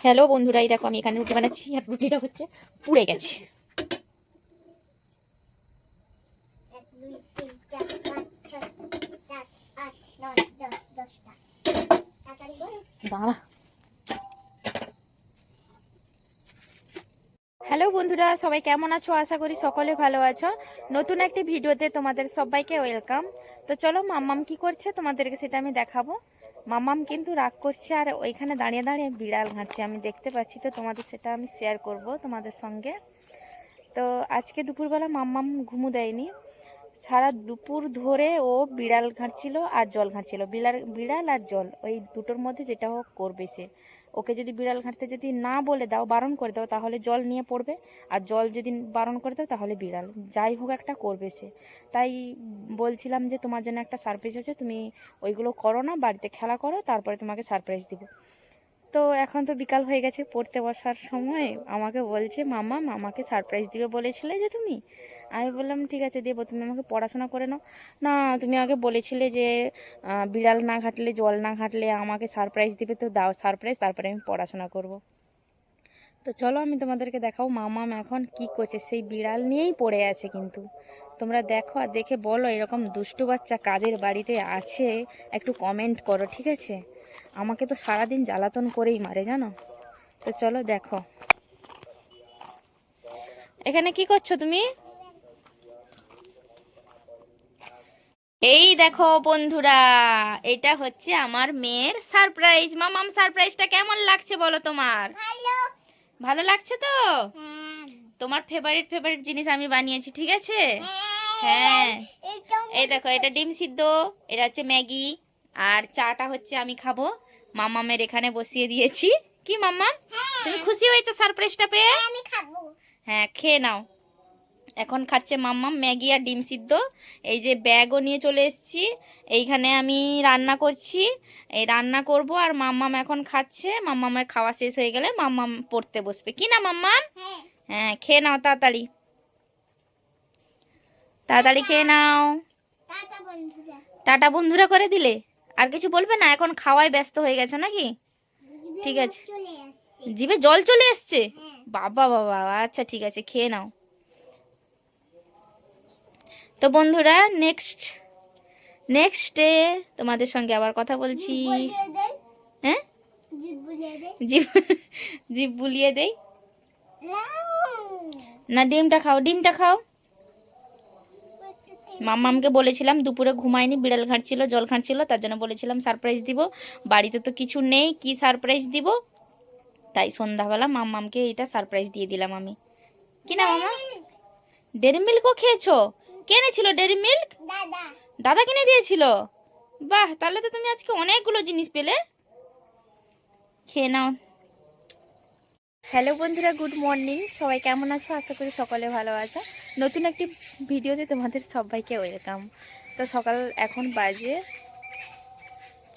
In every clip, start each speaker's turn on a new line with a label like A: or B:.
A: Hello বন্ধুরা, এই দেখো আমি এখানে রুটি বানাচ্ছি আর রুটিটা হচ্ছে পুড়ে গেছে। দাঁড়া। হ্যালো বন্ধুরা, সবাই কেমন আছো? আশা করি সকলে ভালো আছো। নতুন একটি ভিডিওতে তোমাদের সবাইকে ওয়েলকাম। তো চলো, মাম্মাম কি করছে তোমাদেরকে সেটা আমি দেখাবো। মাম্মাম কিন্তু রাগ করছে আর ওইখানে দাঁড়িয়ে দাঁড়িয়ে বিড়াল ঘাঁটছে, আমি দেখতে পাচ্ছি। তো তোমাদের সেটা আমি শেয়ার করব তোমাদের সঙ্গে। তো আজকে দুপুরবেলা মাম্মাম ঘুমু দেয়নি, সারা দুপুর ধরে ও বিড়াল ঘাঁটছিল আর জল ঘাঁটছিল। বিড়াল আর জল, ওই দুটোর মধ্যে যেটা হোক করবে সে। ওকে যদি বিড়াল ঘাঁটতে যদি না বলে দাও, বারণ করে দাও, তাহলে জল নিয়ে পড়বে। আর জল যদি বারণ করে দাও তাহলে বিড়াল, যাই হোক একটা করবে সে। তাই বলছিলাম যে তোমার জন্য একটা সারপ্রাইজ আছে, তুমি ওইগুলো করো না, বাড়িতে খেলা করো, তারপরে তোমাকে সারপ্রাইজ দিব। তো এখন তো বিকাল হয়ে গেছে, পড়তে বসার সময় আমাকে বলছে মামা আমাকে সারপ্রাইজ দিবে বলেছিলে যে তুমি। আমি বললাম ঠিক আছে দেবো, তুমি আমাকে পড়াশোনা করে নাও। না, তুমি আগে বলেছিলে যে বিড়াল না ঘাটলে জল না ঘাটলে আমাকে সারপ্রাইজ দিবে, তো দাও সারপ্রাইজ, তারপরে আমি পড়াশোনা করব। তো চলো আমি তোমাদেরকে দেখাও মামাম এখন কি করছে। সেই বিড়াল নিয়েই পড়ে আছে, কিন্তু তোমরা দেখো আর দেখে বলো এরকম দুষ্টু বাচ্চা কাদের বাড়িতে আছে, একটু কমেন্ট করো, ঠিক আছে? আমাকে তো সারাদিন জ্বালাতন করেই মারে, জানো। তো চলো দেখো এখানে কি করছো তুমি। এই দেখো বন্ধুরা, এটা হচ্ছে আমার মেয়ের সারপ্রাইজ। মামাম সারপ্রাইজটা কেমন লাগছে বলো তোমার? ভালো লাগছে তো? তোমার ফেভারিট ফেভারিট জিনিস আমি বানিয়েছি, ঠিক আছে? হ্যাঁ, এই দেখো এটা ডিম সিদ্ধ, এটা হচ্ছে ম্যাগি, আর চাটা হচ্ছে আমি খাবো। মামামের এখানে বসিয়ে দিয়েছি। কি মাম্মাম, তুমি খুশি হয়েছো সারপ্রাইজটা পেয়ে? হ্যাঁ, খেয়ে নাও। এখন খাচ্ছে মাম্মাম ম্যাগি আর ডিম সিদ্ধ। এই যে ব্যাগও নিয়ে চলে এসেছি, এইখানে আমি রান্না করছি, এই রান্না করব আর মাম্মাম এখন খাচ্ছে। মাম্মামের খাওয়া শেষ হয়ে গেলে মাম্মাম পড়তে বসবে, কি না মাম্মাম? হ্যাঁ, খেয়ে নাও তাড়াতাড়ি, তাড়াতাড়ি খেয়ে নাও। টাটা বন্ধুরা করে দিলে, আর কিছু বলবে না? এখন খাওয়ায় ব্যস্ত হয়ে গেছো নাকি? ঠিক আছে, জিভে জল চলে এসছে? বাবা বাবা, আচ্ছা ঠিক আছে, খেয়ে নাও। তো বন্ধুরা, নেক্সট ডে তোমাদের সঙ্গে আবার কথা বলছি। হ্যাঁ, জিভ জিভ বুলিয়ে দেই না? ডিমটা খাও, ডিমটা খাও। মাম্মামকে বলেছিলাম, দুপুরে ঘুমায়নি, বিড়াল ঘাঁটছিল জল ঘাঁটছিল, তার জন্য বলেছিলাম সারপ্রাইজ দিব। বাড়িতে তো কিছু নেই, কি সারপ্রাইজ দিব? তাই সন্ধ্যাবেলা মাম্মামকে এইটা সারপ্রাইজ দিয়ে দিলাম আমি, কি না মামা? ডেরি মিল্কও খেয়েছো? কে এনেছিল ডেরি মিল্ক? দাদা কিনে দিয়েছিল। বাহ, তাহলে তো তুমি আজকে অনেকগুলো জিনিস পেলে। খেয়ে নাও। হ্যালো বন্ধুরা, গুড মর্নিং। সবাই কেমন আছো? আশা করি সকলে ভালো আছো। নতুন একটি ভিডিওতে তোমাদের সবাইকে ওয়েলকাম। তো সকাল এখন বাজে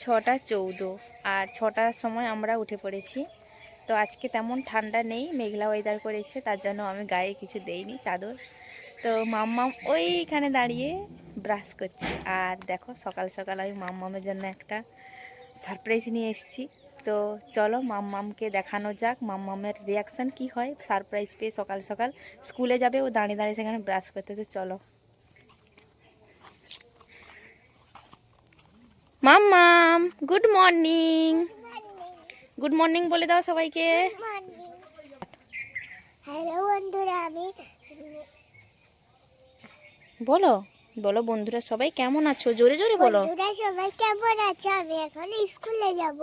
A: 6:14, আর 6টার সময় আমরা উঠে পড়েছি। তো আজকে তেমন ঠান্ডা নেই, মেঘলা ওয়েদার করেছে, তার জন্য আমি গায়ে কিছু দেইনি চাদর। তো মাম্মাম ওইখানে দাঁড়িয়ে ব্রাশ করছে। আর দেখো সকাল সকাল আমি মাম্মামের জন্য একটা সারপ্রাইজ নিয়ে এসেছি। তো চলো মাম্মামকে দেখানো যাক মাম্মামের রিয়াকশান কি হয় সারপ্রাইজ পেয়ে। সকাল সকাল স্কুলে যাবে, ও দাঁড়িয়ে দাঁড়িয়ে সেখানে ব্রাশ করতে। তো চলো মাম্মাম, গুড মর্নিং। গুড মর্নিং বলে দাও সবাইকে।
B: হ্যালো বন্ধুরা, আমি
A: বলো বলো বন্ধুরা সবাই কেমন আছো, জোরে জোরে বলো।
B: বন্ধুরা সবাই কেমন আছো? আমি এখন স্কুলে যাব।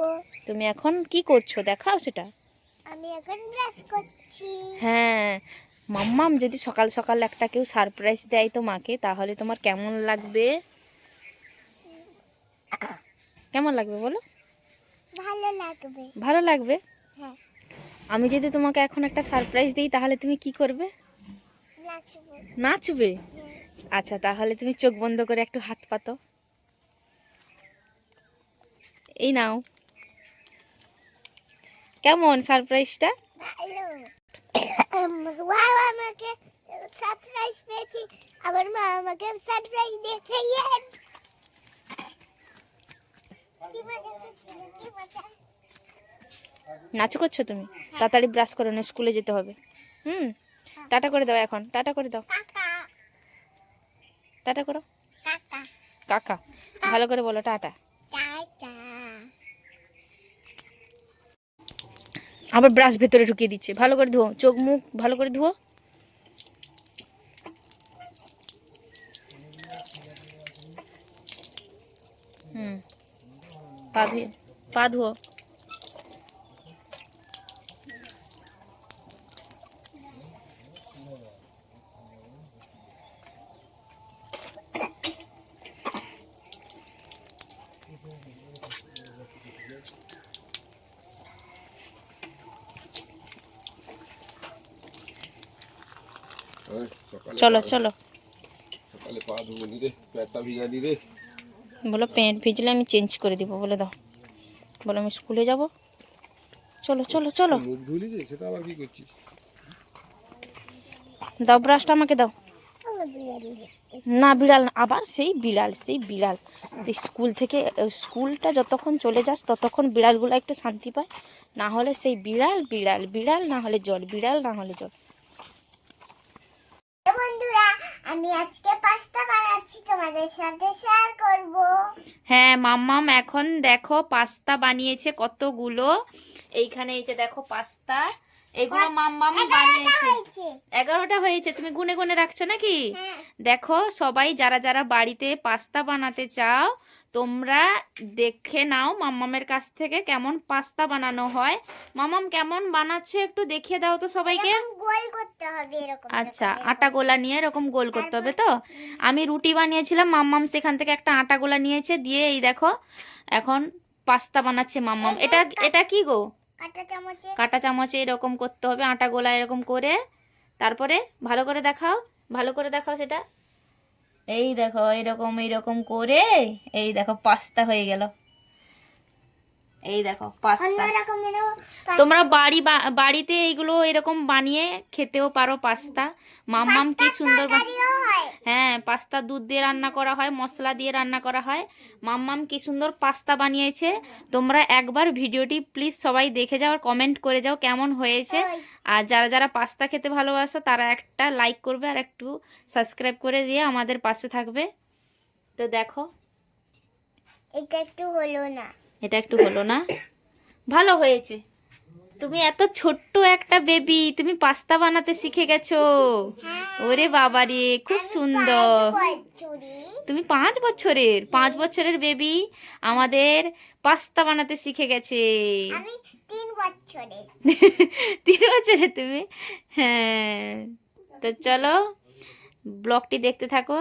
A: তুমি এখন কি করছো দেখাও সেটা।
B: আমি এখন ব্রাশ করছি।
A: হ্যাঁ, মাম্মাম যদি সকাল সকাল একটা কেউ সারপ্রাইজ দেয় তো মাকে, তাহলে তোমার কেমন লাগবে? কেমন লাগবে বলো?
B: ভালো লাগবে।
A: ভালো লাগবে।
B: হ্যাঁ,
A: আমি যদি তোমাকে এখন একটা সারপ্রাইজ দিই তাহলে তুমি কি করবে?
B: নাচবো।
A: নাচবে।
B: হ্যাঁ।
A: আচ্ছা, তাহলে তুমি চোখ বন্ধ করে একটু হাত পাতো। এই নাও, কেমন সারপ্রাইজটা?
B: ভালো। বাবা আমাকে সারপ্রাইজ পেয়েছি, আমার মা আমাকে সারপ্রাইজ দিয়েছে। কি মজা, কি মজা।
A: নাচু করছো তুমি? তাড়াতাড়ি ব্রাশ করো না, স্কুলে যেতে হবে। হুম, টাটা করে দাও এখন, টাটা করে দাও,
B: কাকা
A: টাটা করো।
B: কাকা
A: কাকা ভালো করে বলো টাটা।
B: টাটা।
A: আবার ব্রাশ ভেতরে ঢুকিয়ে দিচ্ছে। ভালো করে ধুও, চোখ মুখ ভালো করে ধুও। হুম, পা ধুয়ে, পা ধুও। চলো চলো,
C: সকালে পা ধুবো নি রে, পেটটা ভিজালি রে।
A: বলো প্যান্ট ভিজলে আমি চেঞ্জ করে দিব, বলে দাও। বলো আমি স্কুলে যাব। চলো চলো চলো,
C: মুখ ধুলি যে, সেটা আবার কি করছিস?
A: দাও ব্রাশটা আমাকে দাও।
B: আমার বিড়াল।
A: না বিড়াল না, আবার সেই বিড়াল, সেই বিড়াল। তুই স্কুল থেকে, স্কুলটা যতক্ষণ চলে যাস ততক্ষণ বিড়ালগুলো একটু শান্তি পায়, না হলে সেই বিড়াল বিড়াল বিড়াল, না হলে জল, বিড়াল না হলে জল।
B: বন্ধুরা, আমি আজকে পাস্তা বানাচ্ছি, তোমাদের সাথে শেয়ার করব।
A: হ্যাঁ মাম্মাম এখন দেখো পাস্তা বানিয়েছে কতগুলো। এইখানে এই যে দেখো পাস্তা, এগুলো মাম্মাম বানিয়েছে।
B: হয়েছে
A: 11টা হয়েছে, তুমি গুনে গুনে রাখছো নাকি?
B: হ্যাঁ।
A: দেখো সবাই যারা যারা বাড়িতে পাস্তা বানাতে চাও, তোমরা দেখে নাও মাম্মামের কাছ থেকে কেমন পাস্তা বানানো হয়। মাম্মাম কেমন বানাচ্ছো একটু দেখিয়ে দাও তো সবাইকে।
B: এরকম গোল করতে হবে, এরকম
A: আচ্ছা,
B: এরকম,
A: আটা গোলা নিয়ে এরকম গোল করতে হবে তো। আমি রুটি বানিয়েছিলাম, মাম্মাম সেখান থেকে একটা আটা গোলা নিয়েছে, দিয়ে এই দেখো এখন পাস্তা বানাচ্ছে মাম্মাম। এটা এটা কি গো?
B: কাঁটা চামচে।
A: কাঁটা চামচে এরকম করতে হবে, আটা গোলা এরকম করে। তারপরে ভালো করে দেখাও, ভালো করে দেখাও সেটা। এই দেখো এরকম এইরকম করে, এই দেখো পাস্তা হয়ে গেল। এই দেখো পাস্তা।
B: অন্যরকমেরও
A: তোমরা বাড়িতে এইগুলো এরকম বানিয়ে খেতেও পারো পাস্তা। মাম্মাম কি সুন্দর
B: তরকারিও হয়।
A: হ্যাঁ, পাস্তা দুধ দিয়ে রান্না করা হয়, মশলা দিয়ে রান্না করা হয়। মাম্মাম কি সুন্দর পাস্তা বানিয়েছে। তোমরা একবার ভিডিওটি প্লিজ সবাই দেখে যাও আর কমেন্ট করে যাও কেমন হয়েছে।
B: ওই,
A: আর যারা যারা পাস্তা খেতে ভালোবাসো তারা একটা লাইক করবে আর একটু সাবস্ক্রাইব করে দিয়ে আমাদের পাশে থাকবে। তো দেখো
B: এটা একটু হলো না।
A: এটা একটু হলো না, ভালো হয়েছে। তুমি এত ছোট্ট একটা বেবি, তুমি পাস্তা বানাতে শিখে গেছো। ওরে বাবা রে, খুব সুন্দর।
B: কচুরি।
A: তুমি 5 বছরের বেবি আমাদের পাস্তা বানাতে শিখে গেছে।
B: আমি 3 বছরে।
A: 3 বছরে তুমি? হ্যাঁ, তো চলো ব্লগটি দেখতে থাকো।